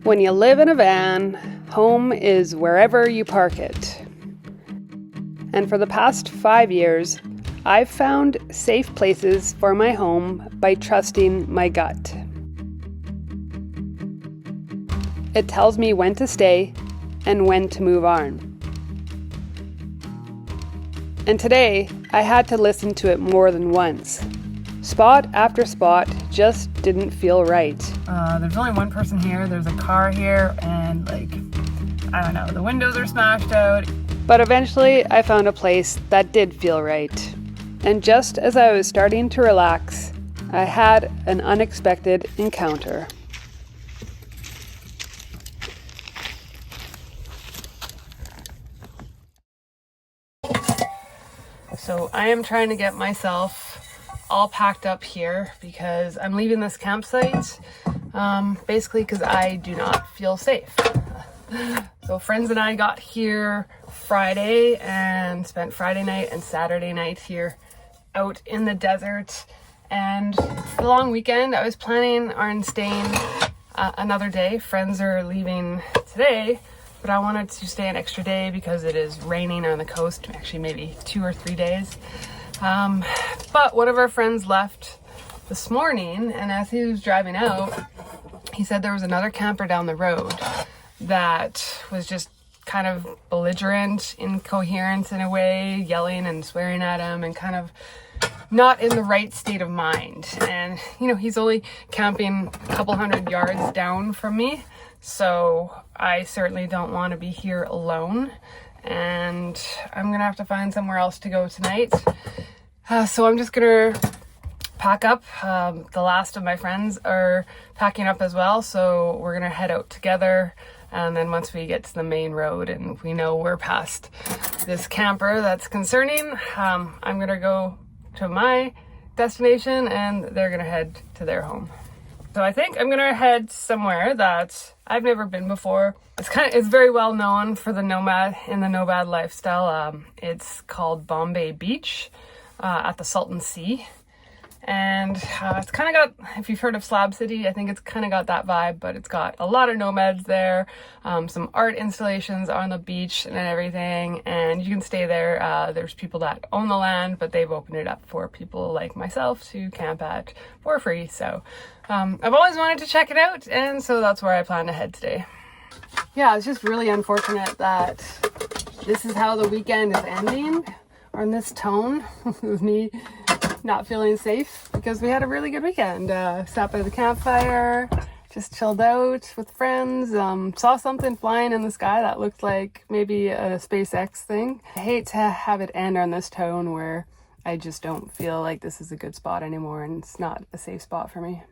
When you live in a van, home is wherever you park it. And for the past 5 years, I've found safe places for my home by trusting my gut. It tells me when to stay and when to move on. And today, I had to listen to it more than once. Spot after spot just didn't feel right. There's only one person here, there's a car here, and I don't know, the windows are smashed out. But eventually, I found a place that did feel right. And just as I was starting to relax, I had an unexpected encounter. So I am trying to get myself all packed up here because I'm leaving this campsite basically because I do not feel safe. So friends and I got here Friday and spent Friday night and Saturday night here out in the desert, and for the long weekend I was planning on staying another day. Friends are leaving today, but I wanted to stay an extra day because it is raining on the coast, actually maybe 2 or 3 days. But one of our friends left this morning, and as he was driving out, he said there was another camper down the road that was just kind of belligerent, incoherent in a way, yelling and swearing at him and kind of not in the right state of mind. And, he's only camping a couple 100 yards down from me, so I certainly don't want to be here alone. And I'm going to have to find somewhere else to go tonight. So I'm just going to pack up. The last of my friends are packing up as well, so we're going to head out together. And then once we get to the main road and we know we're past this camper that's concerning, I'm going to go to my destination and they're going to head to their home. So I think I'm going to head somewhere that I've never been before. It's very well known for the nomad lifestyle. It's called Bombay Beach at the Salton Sea. And it's kind of got, if you've heard of Slab City, I think it's kind of got that vibe, but it's got a lot of nomads there, some art installations on the beach and everything, and you can stay there. There's people that own the land, but they've opened it up for people like myself to camp at for free. So I've always wanted to check it out, and so that's where I plan to head today. Yeah, it's just really unfortunate that this is how the weekend is ending, on this tone, with me not feeling safe, because we had a really good weekend. Sat by the campfire, just chilled out with friends, saw something flying in the sky that looked like maybe a SpaceX thing. I hate to have it end on this tone where I just don't feel like this is a good spot anymore and it's not a safe spot for me.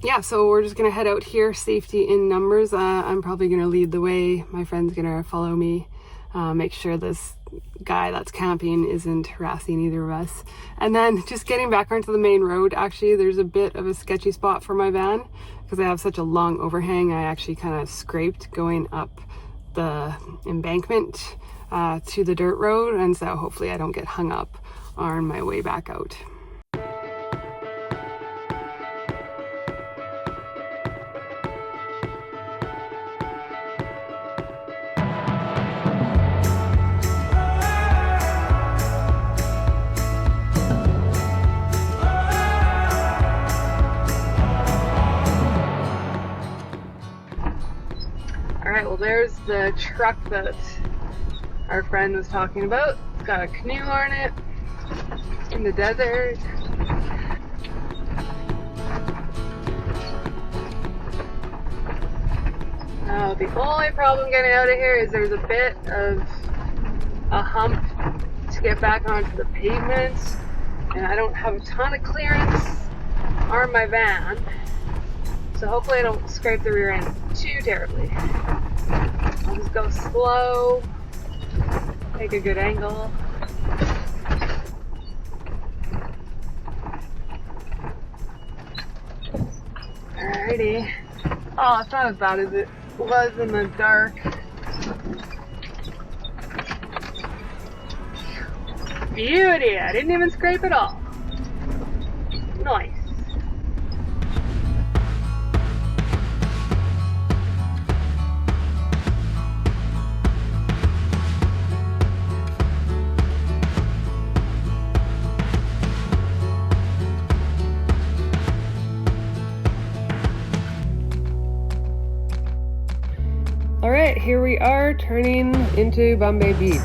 Yeah, so we're just gonna head out here, safety in numbers. I'm probably gonna lead the way. My friend's gonna follow me. Make sure this guy that's camping isn't harassing either of us. And then just getting back onto the main road, actually there's a bit of a sketchy spot for my van because I have such a long overhang. I actually kind of scraped going up the embankment to the dirt road, and so hopefully I don't get hung up on my way back out. Alright, well there's the truck that our friend was talking about. It's got a canoe on it in the desert. The only problem getting out of here is there's a bit of a hump to get back onto the pavement, and I don't have a ton of clearance on my van, so hopefully I don't scrape the rear end too terribly. I'll just go slow, take a good angle. Alrighty. Oh, it's not as bad as it was in the dark. Beauty! I didn't even scrape at all. Nice. here we are turning into Bombay Beach.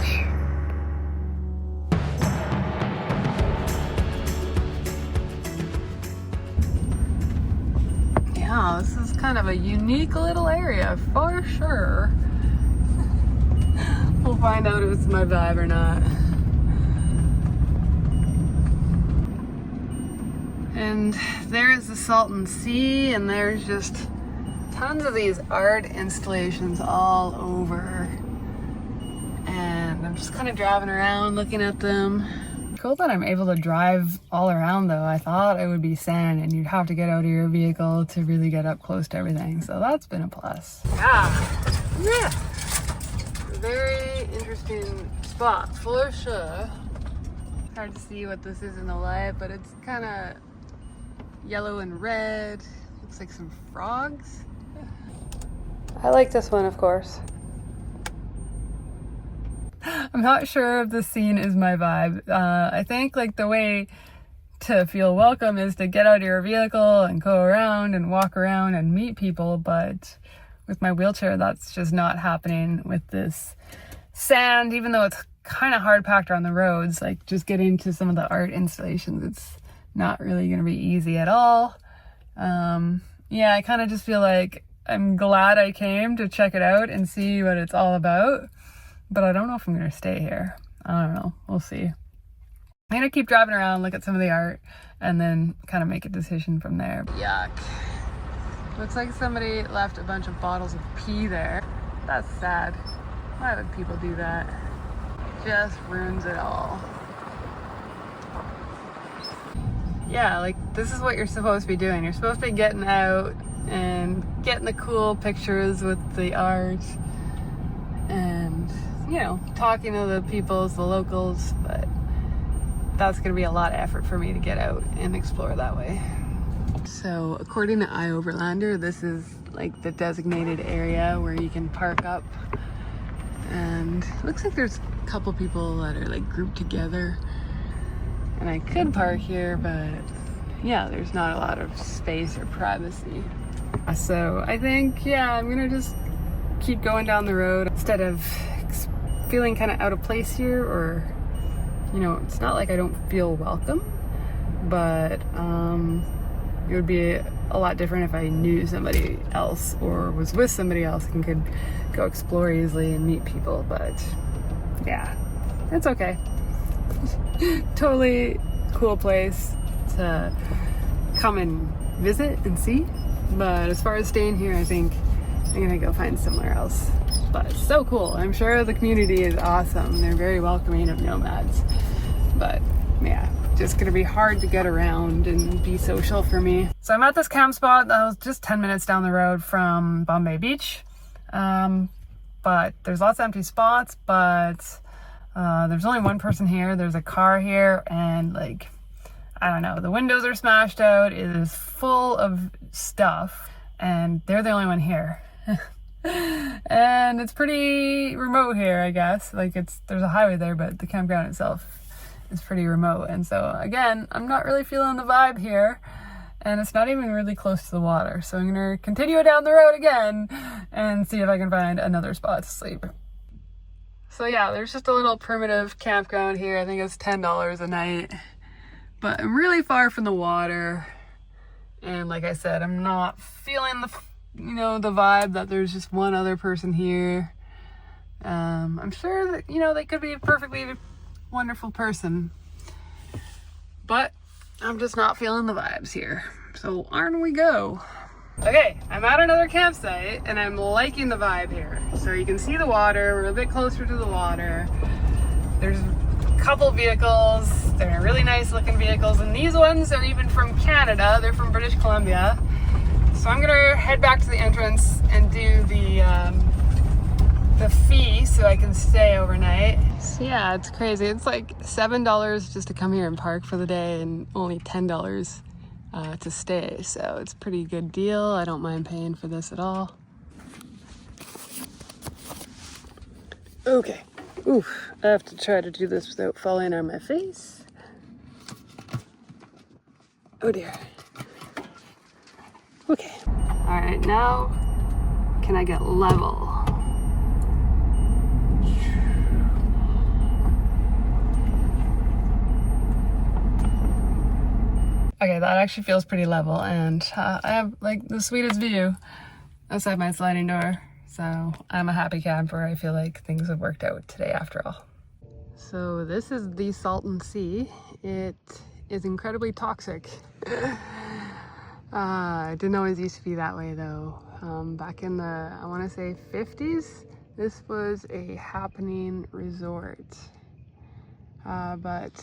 Yeah, this is kind of a unique little area for sure. We'll find out if it's my vibe or not. And there's the Salton Sea, and there's just tons of these art installations all over. And I'm just kind of driving around looking at them. Cool that I'm able to drive all around though. I thought it would be sand and you'd have to get out of your vehicle to really get up close to everything. So that's been a plus. Yeah. Very interesting spot for sure. Hard to see what this is in the light, but it's kind of yellow and red. Looks like some frogs. I like this one, of course. I'm not sure if this scene is my vibe. I think like the way to feel welcome is to get out of your vehicle and go around and walk around and meet people, but with my wheelchair that's just not happening with this sand, even though it's kind of hard packed on the roads. Like just getting to some of the art installations, it's not really going to be easy at all. Yeah, I kind of just feel like I'm glad I came to check it out and see what it's all about, but I don't know if I'm going to stay here. I don't know. We'll see. I'm going to keep driving around, look at some of the art, and then kind of make a decision from there. Yuck. Looks like somebody left a bunch of bottles of pee there. That's sad. Why would people do that? Just ruins it all. Yeah, like this is what you're supposed to be doing. You're supposed to be getting out and getting the cool pictures with the art and, you know, talking to the peoples, the locals, but that's gonna be a lot of effort for me to get out and explore that way. So according to iOverlander, this is like the designated area where you can park up, and it looks like there's a couple people that are like grouped together, and I could park here, but yeah, there's not a lot of space or privacy. So I think, yeah, I'm gonna just keep going down the road instead of feeling kind of out of place here, or, you know, it's not like I don't feel welcome, but it would be a lot different if I knew somebody else or was with somebody else and could go explore easily and meet people. But yeah, it's okay. Totally cool place to come and visit and see, but as far as staying here, I think I'm gonna go find somewhere else. But it's so cool. I'm sure the community is awesome. They're very welcoming of nomads, but yeah, just gonna be hard to get around and be social for me. So I'm at this camp spot that was just 10 minutes down the road from Bombay Beach, but there's lots of empty spots, but there's only one person here. There's a car here, and like, I don't know, the windows are smashed out. It is full of stuff, and they're the only one here. And it's pretty remote here, I guess. Like there's a highway there, but the campground itself is pretty remote. And so again, I'm not really feeling the vibe here, and it's not even really close to the water. So I'm gonna continue down the road again and see if I can find another spot to sleep. So yeah, there's just a little primitive campground here. I think it's $10 a night, but I'm really far from the water. And like I said, I'm not feeling the, you know, the vibe that there's just one other person here. I'm sure that, you know, they could be a perfectly wonderful person, but I'm just not feeling the vibes here. So on we go. Okay, I'm at another campsite and I'm liking the vibe here. So you can see the water, we're a bit closer to the water. There's a couple vehicles, they're really nice looking vehicles, and these ones are even from Canada, they're from British Columbia. So I'm gonna head back to the entrance and do the fee so I can stay overnight. So yeah, it's crazy. It's like $7 just to come here and park for the day, and only $10 to stay. So it's a pretty good deal. I don't mind paying for this at all. Okay. Oof. I have to try to do this without falling on my face. Oh dear. Okay. All right, now can I get level? Okay, that actually feels pretty level, and I have like the sweetest view outside my sliding door. So I'm a happy camper. I feel like things have worked out today after all. So this is the Salton Sea. It is incredibly toxic. It didn't always used to be that way though. Back in the, I want to say 50s, this was a happening resort. But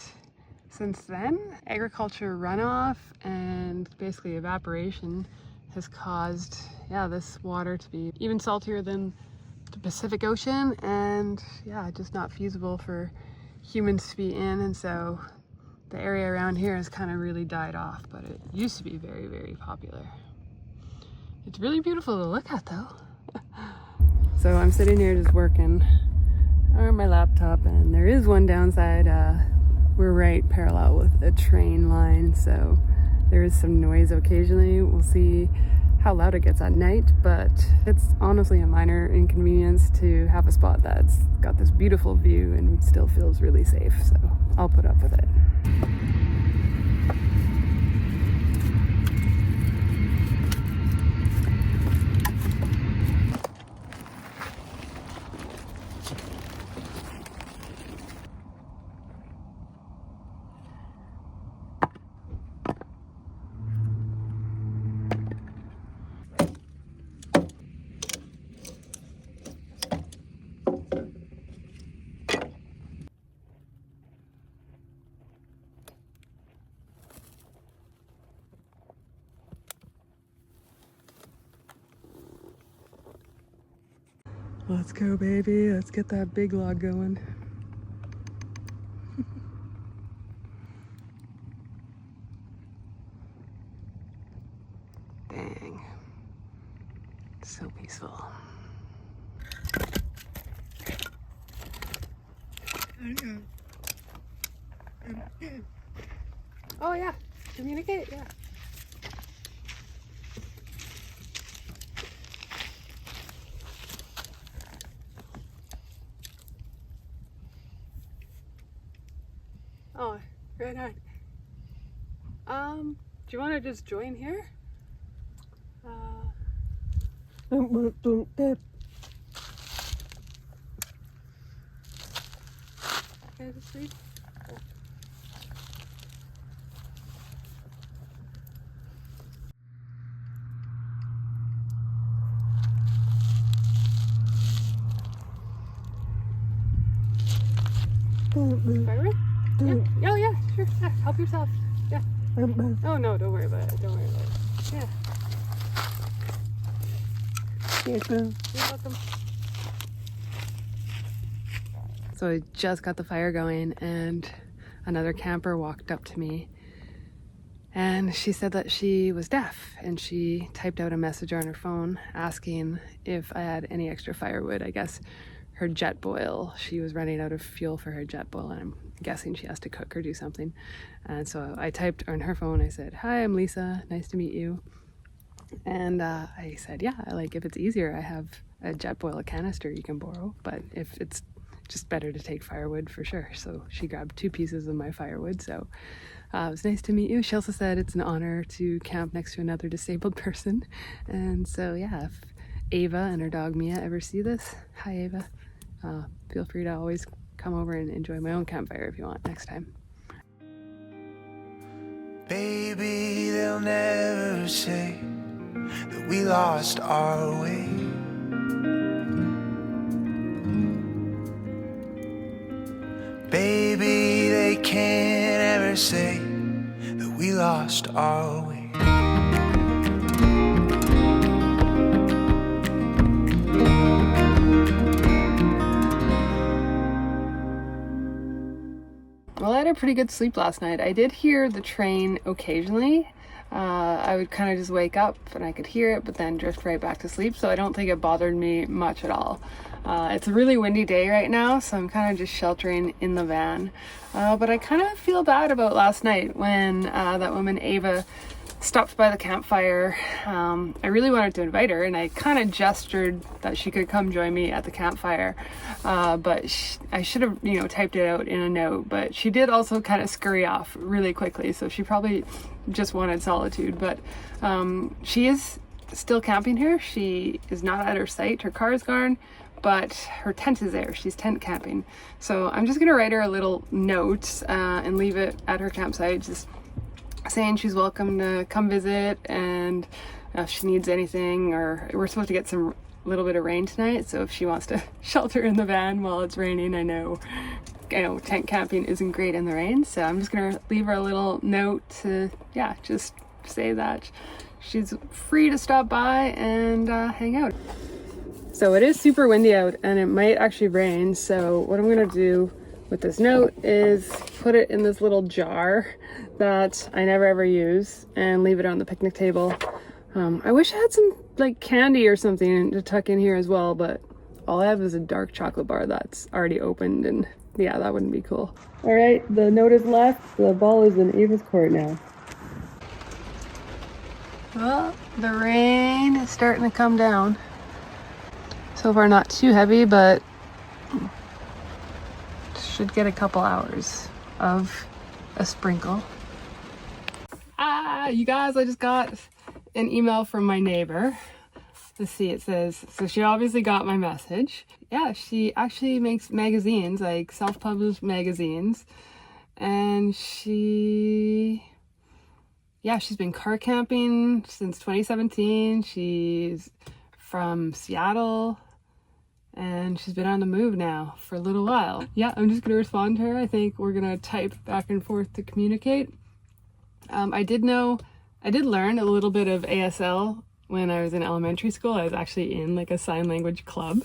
since then, agriculture runoff and basically evaporation has caused, yeah, this water to be even saltier than the Pacific Ocean, and yeah, just not feasible for humans to be in. And so the area around here has kind of really died off, but it used to be very, very popular. It's really beautiful to look at though. So I'm sitting here just working on my laptop, and there is one downside. We're right parallel with a train line, so there is some noise occasionally. We'll see how loud it gets at night, but it's honestly a minor inconvenience to have a spot that's got this beautiful view and still feels really safe, so I'll put up with it. Let's go, baby. Let's get that big log going. Dang. So peaceful. Oh yeah, communicate, yeah. Oh, right on. Do you want to just join here? Okay, just sleep. Spider-Man? Yeah. Oh yeah, sure. Yeah, help yourself. Yeah. Oh no, don't worry about it. Don't worry about it. Yeah. You're welcome. So I just got the fire going, and another camper walked up to me, and she said that she was deaf, and she typed out a message on her phone asking if I had any extra firewood. I guess her jet boil, she was running out of fuel for her jet boil, and I'm guessing she has to cook or do something. And so I typed on her phone, I said, "Hi, I'm Lisa, nice to meet you." And I said, yeah, like if it's easier, I have a jet boil canister you can borrow, but if it's just better to take firewood, for sure. So she grabbed 2 pieces of my firewood. So it was nice to meet you. She also said it's an honor to camp next to another disabled person. And so yeah, if Ava and her dog Mia ever see this, hi Ava, feel free to always come over and enjoy my own campfire if you want next time. Baby, they'll never say that we lost our way. Baby, they can't ever say that we lost our way. Well, I had a pretty good sleep last night. I did hear the train occasionally. I would kind of just wake up and I could hear it, but then drift right back to sleep. So I don't think it bothered me much at all. It's a really windy day right now, so I'm kind of just sheltering in the van. But I kind of feel bad about last night when that woman Ava stopped by the campfire. I really wanted to invite her, and I kind of gestured that she could come join me at the campfire, but I should have, you know, typed it out in a note, but she did also kind of scurry off really quickly, so she probably just wanted solitude. But she is still camping here. She is not at her site. Her car is gone, but her tent is there. She's tent camping. So I'm just gonna write her a little note and leave it at her campsite, just saying she's welcome to come visit, and if she needs anything, or we're supposed to get some little bit of rain tonight, so if she wants to shelter in the van while it's raining. I know tent camping isn't great in the rain, so I'm just gonna leave her a little note to, yeah, just say that she's free to stop by and hang out. So it is super windy out and it might actually rain, so what I'm gonna do with this note is put it in this little jar that I never ever use and leave it on the picnic table. I wish I had some like candy or something to tuck in here as well, but all I have is a dark chocolate bar that's already opened, and yeah, that wouldn't be cool. All right, the note is left. The ball is in Ava's court now. Well, the rain is starting to come down. So far not too heavy, but should get a couple hours of a sprinkle. You guys, I just got an email from my neighbor. Let's see, it says, so she obviously got my message. Yeah, she actually makes magazines, like self-published magazines. And she's been car camping since 2017. She's from Seattle, and she's been on the move now for a little while. Yeah, I'm just gonna respond to her. I think we're gonna type back and forth to communicate. I did learn a little bit of ASL when I was in elementary school. I was actually in like a sign language club.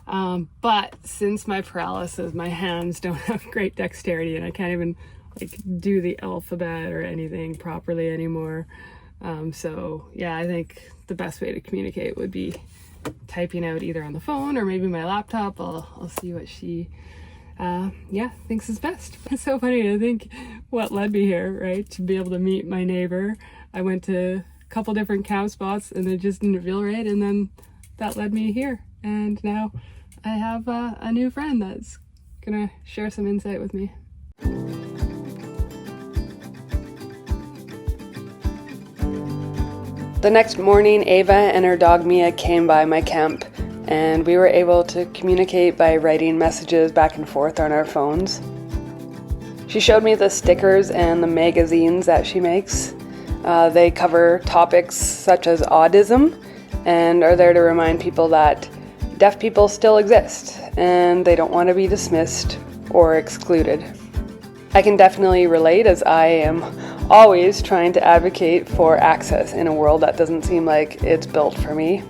But since my paralysis, my hands don't have great dexterity, and I can't even like do the alphabet or anything properly anymore. So yeah, I think the best way to communicate would be typing out either on the phone or maybe my laptop. I'll see what she thinks is best. It's so funny to think what led me here, right? To be able to meet my neighbor. I went to a couple different camp spots and it just didn't feel right, and then that led me here, and now I have a new friend that's gonna share some insight with me. The next morning, Ava and her dog Mia came by my camp, and we were able to communicate by writing messages back and forth on our phones. She showed me the stickers and the magazines that she makes. They cover topics such as autism and are there to remind people that deaf people still exist and they don't want to be dismissed or excluded. I can definitely relate, as I am always trying to advocate for access in a world that doesn't seem like it's built for me.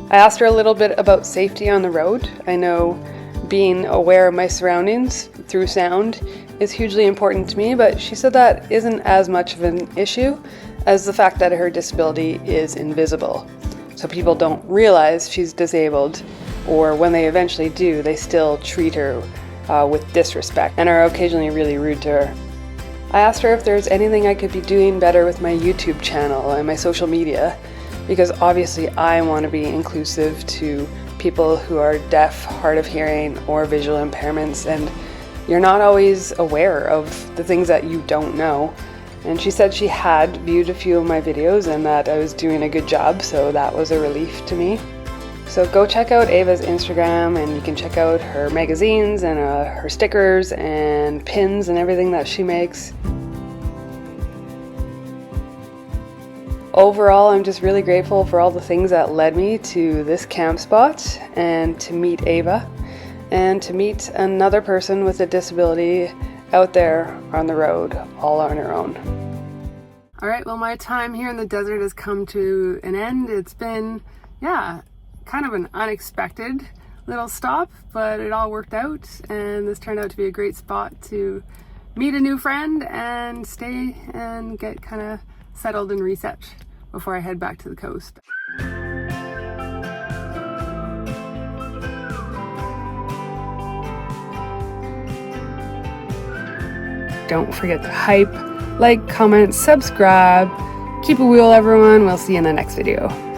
I asked her a little bit about safety on the road. I know being aware of my surroundings through sound is hugely important to me, but she said that isn't as much of an issue as the fact that her disability is invisible. So people don't realize she's disabled, or when they eventually do, they still treat her with disrespect and are occasionally really rude to her. I asked her if there's anything I could be doing better with my YouTube channel and my social media, because obviously I want to be inclusive to people who are deaf, hard of hearing, or visual impairments, and you're not always aware of the things that you don't know. And she said she had viewed a few of my videos and that I was doing a good job, so that was a relief to me. So go check out Ava's Instagram, and you can check out her magazines and her stickers and pins and everything that she makes. Overall, I'm just really grateful for all the things that led me to this camp spot, and to meet Ava, and to meet another person with a disability out there on the road, all on her own. All right, well, my time here in the desert has come to an end. It's been, kind of an unexpected little stop, but it all worked out, and this turned out to be a great spot to meet a new friend and stay and get kind of settled and reset before I head back to the coast. Don't forget to hype, like, comment, subscribe, Keep it wheel, everyone. We'll see you in the next video.